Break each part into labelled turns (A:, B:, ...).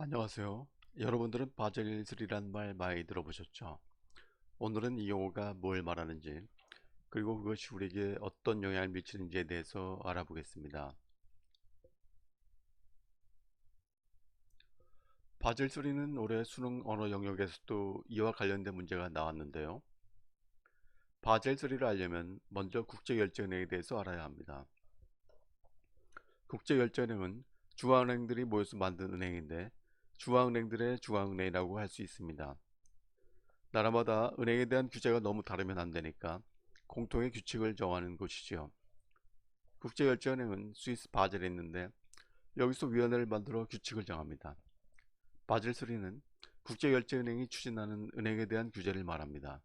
A: 안녕하세요. 여러분들은 바젤술이란 말 많이 들어보셨죠? 오늘은 이 용어가 뭘 말하는지, 그리고 그것이 우리에게 어떤 영향을 미치는지에 대해서 알아보겠습니다. 바젤술이는 올해 수능 언어 영역에서도 이와 관련된 문제가 나왔는데요. 바젤술이를 알려면 먼저 국제결제은행에 대해서 알아야 합니다. 국제결제은행은 중앙은행들이 모여서 만든 은행인데 중앙은행들의 중앙은행이라고 할 수 있습니다. 나라마다 은행에 대한 규제가 너무 다르면 안 되니까 공통의 규칙을 정하는 곳이지요. 국제결제은행은 스위스 바젤에 있는데 여기서 위원회를 만들어 규칙을 정합니다. 바젤 3는 국제결제은행이 추진하는 은행에 대한 규제를 말합니다.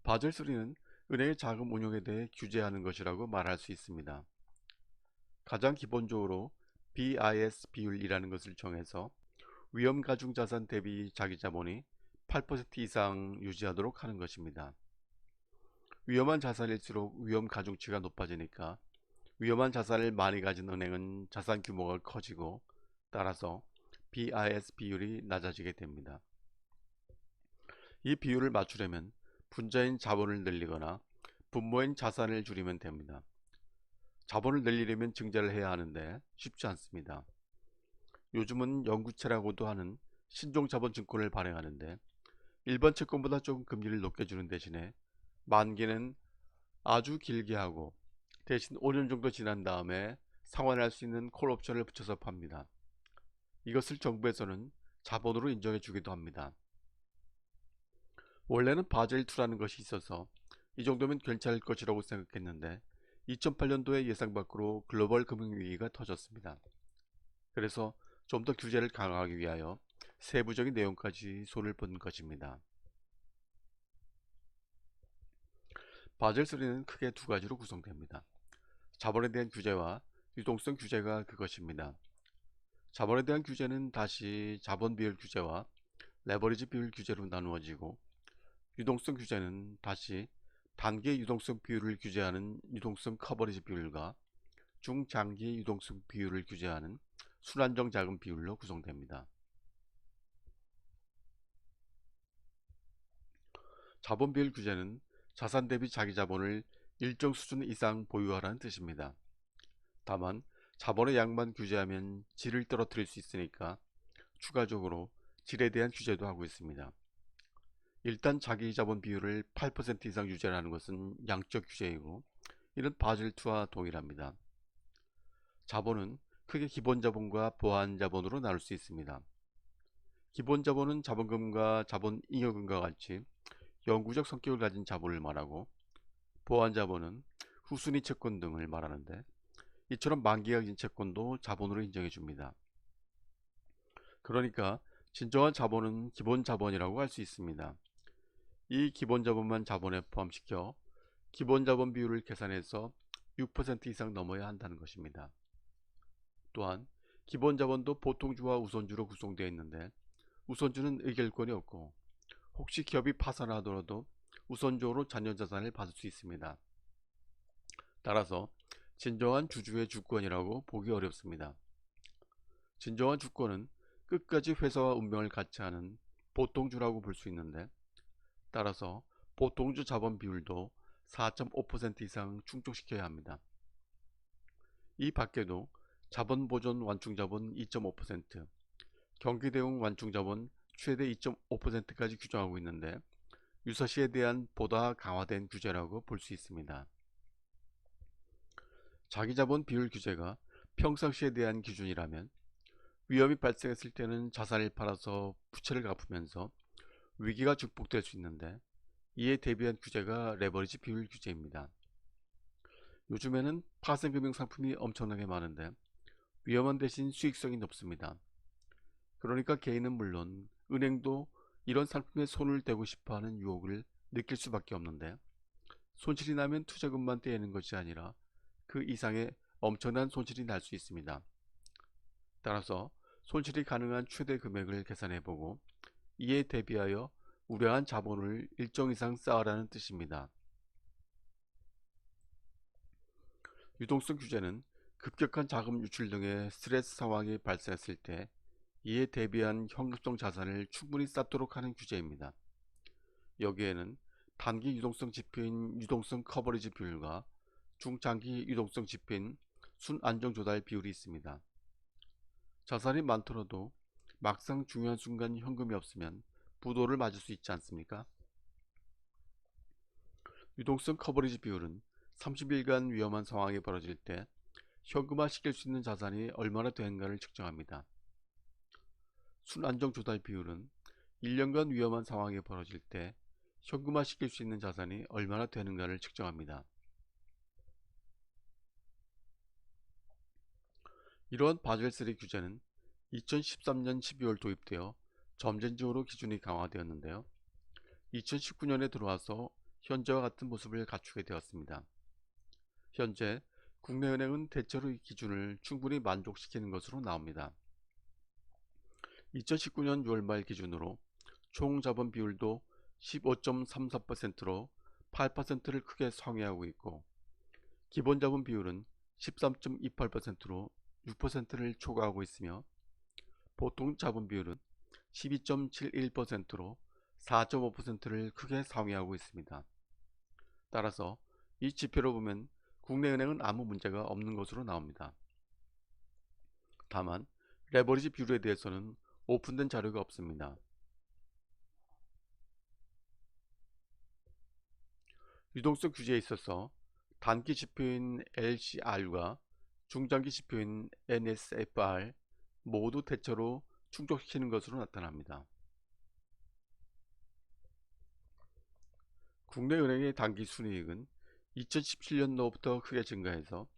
A: 바젤 3는 은행의 자금 운용에 대해 규제하는 것이라고 말할 수 있습니다. 가장 기본적으로 BIS 비율이라는 것을 정해서 위험가중자산 대비 자기자본이 8% 이상 유지하도록 하는 것입니다. 위험한 자산일수록 위험 가중치가 높아지니까 위험한 자산을 많이 가진 은행은 자산 규모가 커지고 따라서 BIS 비율이 낮아지게 됩니다. 이 비율을 맞추려면 분자인 자본을 늘리거나 분모인 자산을 줄이면 됩니다. 자본을 늘리려면 증자를 해야 하는데 쉽지 않습니다. 요즘은 영구채라고도 하는 신종자본증권을 발행하는데 일반 채권보다 조금 금리를 높게 주는 대신에 만기는 아주 길게 하고 대신 5년 정도 지난 다음에 상환할 수 있는 콜옵션을 붙여서 팝니다. 이것을 정부에서는 자본으로 인정해 주기도 합니다. 원래는 바젤2라는 것이 있어서 이 정도면 괜찮을 것이라고 생각했는데 2008년도에 예상 밖으로 글로벌 금융위기가 터졌습니다. 그래서 좀 더 규제를 강화하기 위하여 세부적인 내용까지 손을 본 것입니다. 바젤3는 크게 두 가지로 구성됩니다. 자본에 대한 규제와 유동성 규제가 그것입니다. 자본에 대한 규제는 다시 자본 비율 규제와 레버리지 비율 규제로 나누어지고 유동성 규제는 다시 단기 유동성 비율을 규제하는 유동성 커버리지 비율과 중장기 유동성 비율을 규제하는 순안정 자금 비율로 구성됩니다. 자본 비율 규제는 자산 대비 자기 자본을 일정 수준 이상 보유하라는 뜻입니다. 다만 자본의 양만 규제하면 질을 떨어뜨릴 수 있으니까 추가적으로 질에 대한 규제도 하고 있습니다. 일단 자기 자본 비율을 8% 이상 유지하는 것은 양적 규제이고 이는 바젤2와 동일합니다. 자본은 크게 기본 자본과 보완 자본으로 나눌 수 있습니다. 기본 자본은 자본금과 자본 잉여금과 같이 영구적 성격을 가진 자본을 말하고 보완 자본은 후순위 채권 등을 말하는데 이처럼 만기가 긴 채권도 자본으로 인정해 줍니다. 그러니까 진정한 자본은 기본 자본이라고 할 수 있습니다. 이 기본 자본만 자본에 포함시켜 기본 자본 비율을 계산해서 6% 이상 넘어야 한다는 것입니다. 또한 기본 자본도 보통주와 우선주로 구성되어 있는데 우선주는 의결권이 없고 혹시 기업이 파산하더라도 우선적으로 잔여자산을 받을 수 있습니다. 따라서 진정한 주주의 주권이라고 보기 어렵습니다. 진정한 주권은 끝까지 회사와 운명을 같이 하는 보통주라고 볼 수 있는데 따라서 보통주 자본 비율도 4.5% 이상 충족시켜야 합니다. 이 밖에도 자본보존 완충자본 2.5%, 경기대응 완충자본 최대 2.5%까지 규정하고 있는데 유사시에 대한 보다 강화된 규제라고 볼 수 있습니다. 자기자본 비율 규제가 평상시에 대한 기준이라면 위험이 발생했을 때는 자산을 팔아서 부채를 갚으면서 위기가 극복될 수 있는데 이에 대비한 규제가 레버리지 비율 규제입니다. 요즘에는 파생금융 상품이 엄청나게 많은데 위험한 대신 수익성이 높습니다. 그러니까 개인은 물론 은행도 이런 상품에 손을 대고 싶어하는 유혹을 느낄 수밖에 없는데 손실이 나면 투자금만 떼이는 것이 아니라 그 이상의 엄청난 손실이 날 수 있습니다. 따라서 손실이 가능한 최대 금액을 계산해보고 이에 대비하여 우량한 자본을 일정 이상 쌓으라는 뜻입니다. 유동성 규제는 급격한 자금 유출 등의 스트레스 상황이 발생했을 때 이에 대비한 현금성 자산을 충분히 쌓도록 하는 규제입니다. 여기에는 단기 유동성 지표인 유동성 커버리지 비율과 중장기 유동성 지표인 순안정조달 비율이 있습니다. 자산이 많더라도 막상 중요한 순간 현금이 없으면 부도를 맞을 수 있지 않습니까? 유동성 커버리지 비율은 30일간 위험한 상황이 벌어질 때 현금화 시킬 수 있는 자산이 얼마나 되는가를 측정합니다. 순안정조달 비율은 1년간 위험한 상황이 벌어질 때 현금화 시킬 수 있는 자산이 얼마나 되는가를 측정합니다. 이러한 바젤3 규제는 2013년 12월 도입되어 점진적으로 기준이 강화되었는데요. 2019년에 들어와서 현재와 같은 모습을 갖추게 되었습니다. 현재 국내은행은 대체로 이 기준을 충분히 만족시키는 것으로 나옵니다. 2019년 6월 말 기준으로 총 자본 비율도 15.34%로 8%를 크게 상회하고 있고, 기본 자본 비율은 13.28%로 6%를 초과하고 있으며, 보통 자본 비율은 12.71%로 4.5%를 크게 상회하고 있습니다. 따라서 이 지표로 보면 국내은행은 아무 문제가 없는 것으로 나옵니다. 다만 레버리지 비율에 대해서는 오픈된 자료가 없습니다. 유동성 규제에 있어서 단기 지표인 LCR과 중장기 지표인 NSFR 모두 대체로 충족시키는 것으로 나타납니다. 국내 은행의 단기 순이익은 2017년도부터 크게 증가해서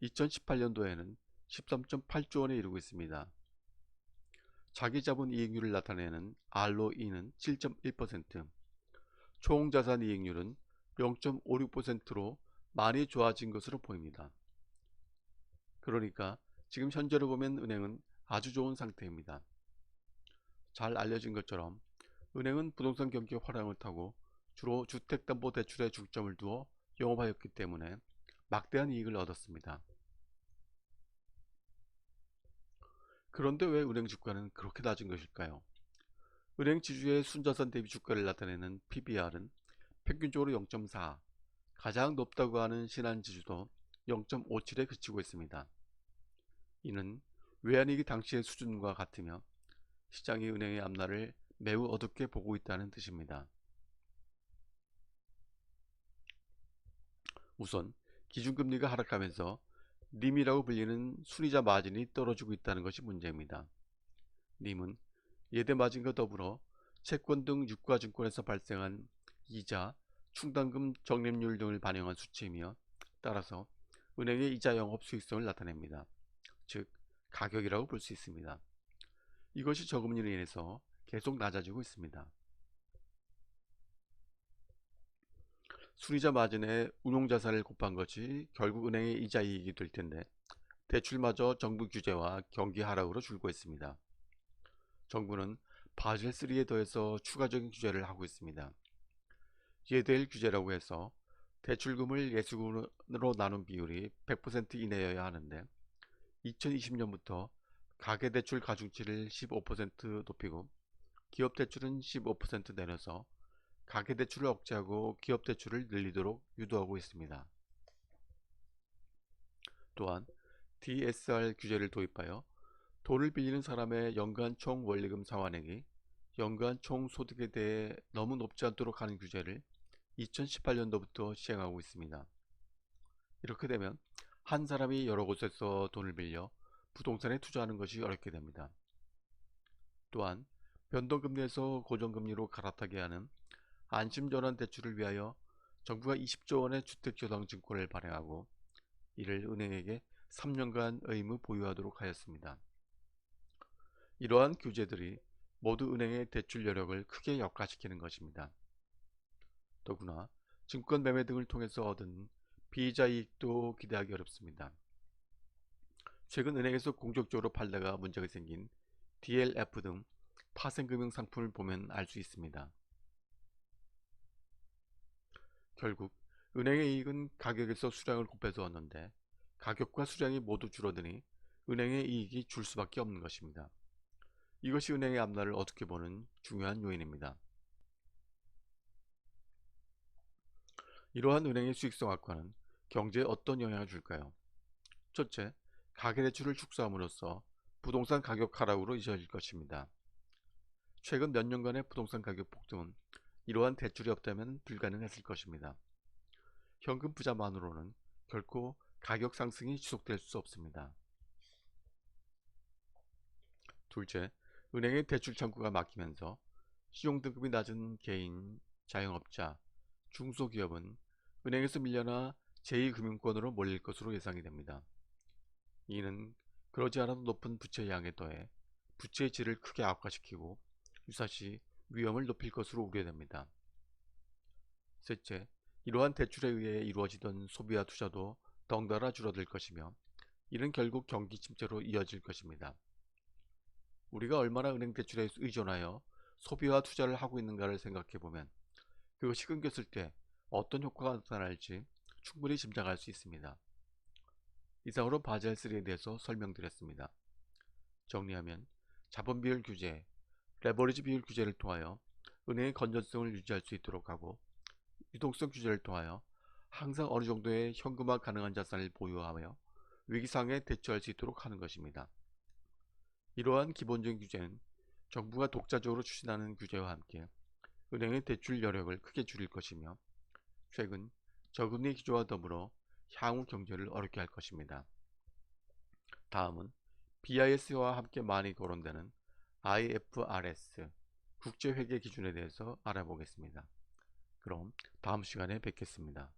A: 2018년도에는 13.8조 원에 이르고 있습니다. 자기자본 이익률을 나타내는 ROE는 7.1%, 총자산 이익률은 0.56%로 많이 좋아진 것으로 보입니다. 그러니까 지금 현재로 보면 은행은 아주 좋은 상태입니다. 잘 알려진 것처럼 은행은 부동산 경기 화랑을 타고 주로 주택담보대출에 중점을 두어 영업하였기 때문에 막대한 이익을 얻었습니다. 그런데 왜 은행 주가는 그렇게 낮은 것일까요? 은행 지주의 순자산 대비 주가를 나타내는 PBR은 평균적으로 0.4, 가장 높다고 하는 신한지주도 0.57에 그치고 있습니다. 이는 외환위기 당시의 수준과 같으며 시장이 은행의 앞날을 매우 어둡게 보고 있다는 뜻입니다. 우선 기준금리가 하락하면서 님이라고 불리는 순이자 마진이 떨어지고 있다는 것이 문제입니다. 님은 예대 마진과 더불어 채권 등 유가증권에서 발생한 이자, 충당금 적립률 등을 반영한 수치이며, 따라서 은행의 이자 영업 수익성을 나타냅니다. 즉 가격이라고 볼 수 있습니다. 이것이 저금리로 인해서 계속 낮아지고 있습니다. 순이자 마진에 운용자산을 곱한 것이 결국 은행의 이자 이익이 될 텐데, 대출마저 정부 규제와 경기 하락으로 줄고 있습니다. 정부는 바젤3에 더해서 추가적인 규제를 하고 있습니다. 예대일 규제라고 해서 대출금을 예수금으로 나눈 비율이 100% 이내여야 하는데, 2020년부터 가계대출 가중치를 15% 높이고 기업대출은 15% 내려서 가계대출을 억제하고 기업대출을 늘리도록 유도하고 있습니다. 또한 DSR 규제를 도입하여 돈을 빌리는 사람의 연간 총 원리금 상환액이 연간 총 소득에 대해 너무 높지 않도록 하는 규제를 2018년도부터 시행하고 있습니다. 이렇게 되면 한 사람이 여러 곳에서 돈을 빌려 부동산에 투자하는 것이 어렵게 됩니다. 또한 변동금리에서 고정금리로 갈아타게 하는 안심전환 대출을 위하여 정부가 20조 원의 주택저당증권을 발행하고 이를 은행에게 3년간 의무 보유하도록 하였습니다. 이러한 규제들이 모두 은행의 대출 여력을 크게 역화시키는 것입니다. 더구나 증권 매매 등을 통해서 얻은 비이자 이익도 기대하기 어렵습니다. 최근 은행에서 공적적으로 팔다가 문제가 생긴 DLF 등 파생금융 상품을 보면 알 수 있습니다. 결국 은행의 이익은 가격에서 수량을 곱해서 얻는데 가격과 수량이 모두 줄어드니 은행의 이익이 줄 수밖에 없는 것입니다. 이것이 은행의 앞날을 어둡게 보는 중요한 요인입니다. 이러한 은행의 수익성 악화는 경제에 어떤 영향을 줄까요? 첫째, 가계대출을 축소함으로써 부동산 가격 하락으로 이어질 것입니다. 최근 몇 년간의 부동산 가격 폭등은 이러한 대출이 없다면 불가능했을 것입니다. 현금 부자만으로는 결코 가격 상승이 지속될 수 없습니다. 둘째, 은행의 대출 창구가 막히면서 신용등급이 낮은 개인, 자영업자, 중소기업은 은행에서 밀려나 제2금융권으로 몰릴 것으로 예상이 됩니다. 이는 그러지 않아도 높은 부채 양에 더해 부채의 질을 크게 악화시키고 유사시 위험을 높일 것으로 우려됩니다. 셋째, 이러한 대출에 의해 이루어지던 소비와 투자도 덩달아 줄어들 것이며 이는 결국 경기 침체로 이어질 것입니다. 우리가 얼마나 은행 대출에 의존하여 소비와 투자를 하고 있는가를 생각해보면 그것이 끊겼을 때 어떤 효과가 나타날지 충분히 짐작할 수 있습니다. 이상으로 바젤3에 대해서 설명드렸습니다. 정리하면 자본 비율 규제, 레버리지 비율 규제를 통하여 은행의 건전성을 유지할 수 있도록 하고 유동성 규제를 통하여 항상 어느 정도의 현금화 가능한 자산을 보유하며 위기 상황에 대처할 수 있도록 하는 것입니다. 이러한 기본적인 규제는 정부가 독자적으로 추진하는 규제와 함께 은행의 대출 여력을 크게 줄일 것이며 최근 저금리 기조와 더불어 향후 경제를 어렵게 할 것입니다. 다음은 BIS와 함께 많이 거론되는 IFRS 국제회계 기준에 대해서 알아보겠습니다. 그럼 다음 시간에 뵙겠습니다.